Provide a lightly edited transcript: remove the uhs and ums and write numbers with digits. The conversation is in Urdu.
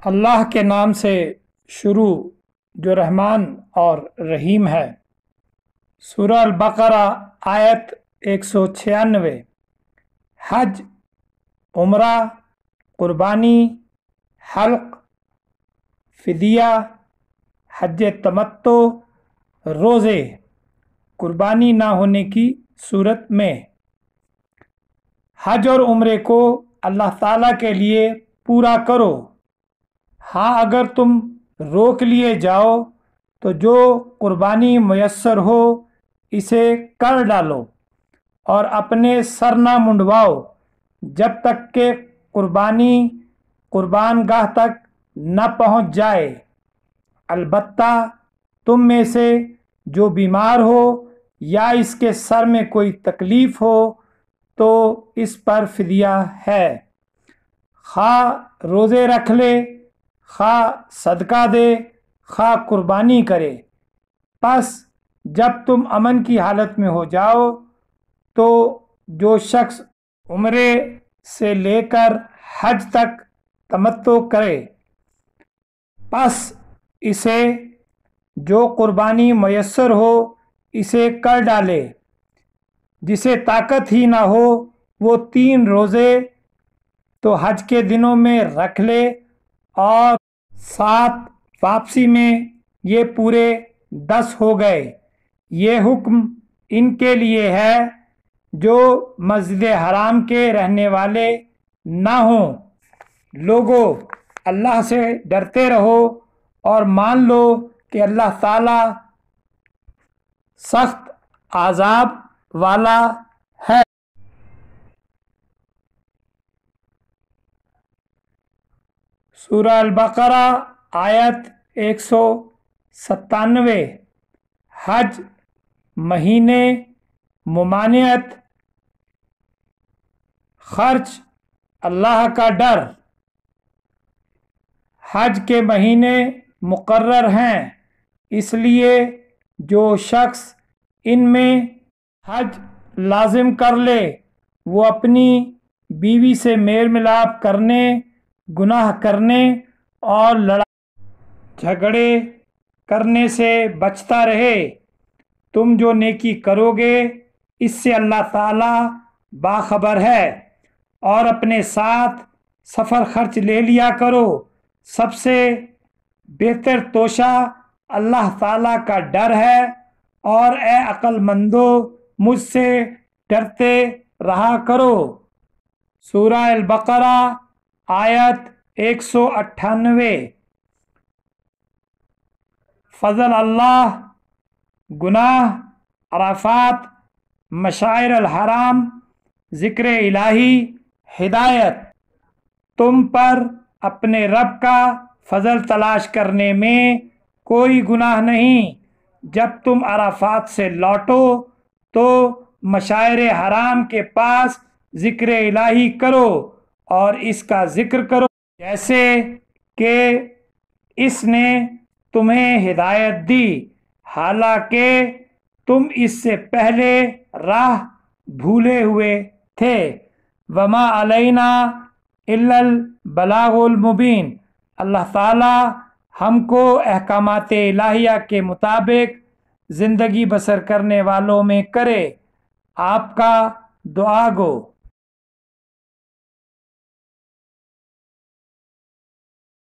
اللہ کے نام سے شروع جو رحمان اور رحیم ہے۔ سورہ البقرہ آیت 196۔ حج، عمرہ، قربانی، حلق، فدیہ، حج تمتع، روزے قربانی نہ ہونے کی صورت میں۔ حج اور عمرے کو اللہ تعالیٰ کے لیے پورا کرو۔ ہاں، اگر تم روک لیے جاؤ تو جو قربانی میسر ہو اسے کر ڈالو، اور اپنے سر نہ منڈواؤ جب تک کہ قربانی قربان گاہ تک نہ پہنچ جائے۔ البتہ تم میں سے جو بیمار ہو یا اس کے سر میں کوئی تکلیف ہو تو اس پر فدیہ ہے، خواہ روزے رکھ لے، خواہ صدقہ دے، خواہ قربانی کرے۔ پس جب تم امن کی حالت میں ہو جاؤ تو جو شخص عمرے سے لے کر حج تک تمتع کرے، پس اسے جو قربانی میسر ہو اسے کر ڈالے۔ جسے طاقت ہی نہ ہو وہ 3 روزے تو حج کے دنوں میں رکھ لے، اور 7 واپسی میں یہ پورے 10 ہو گئے۔ یہ حکم ان کے لیے ہے جو مسجد حرام کے رہنے والے نہ ہوں۔ لوگو، اللہ سے ڈرتے رہو اور مان لو کہ اللہ تعالیٰ سخت عذاب والا ہے۔ سورہ البقرہ آیت 197۔ حج، مہینے، ممانعت، خرچ، اللہ کا ڈر۔ حج کے مہینے مقرر ہیں، اس لیے جو شخص ان میں حج لازم کر لے وہ اپنی بیوی سے میل ملاپ کرنے، گناہ کرنے اور لڑائی جھگڑے کرنے سے بچتا رہے۔ تم جو نیکی کرو گے اس سے اللہ تعالیٰ باخبر ہے۔ اور اپنے ساتھ سفر خرچ لے لیا کرو۔ سب سے بہتر توشہ اللہ تعالیٰ کا ڈر ہے، اور اے عقل مندو مجھ سے ڈرتے رہا کرو۔ سورہ البقرہ آیت 198۔ فضل اللہ، گناہ، عرفات، مشاعر الحرام، ذکر الہی، ہدایت۔ تم پر اپنے رب کا فضل تلاش کرنے میں کوئی گناہ نہیں۔ جب تم عرفات سے لوٹو تو مشاعر حرام کے پاس ذکر الہی کرو، اور اس کا ذکر کرو جیسے کہ اس نے تمہیں ہدایت دی، حالانکہ تم اس سے پہلے راہ بھولے ہوئے تھے۔ وما علینا الا البلاغ المبین۔ اللہ تعالیٰ ہم کو احکامات الہیہ کے مطابق زندگی بسر کرنے والوں میں کرے۔ آپ کا دعا گو۔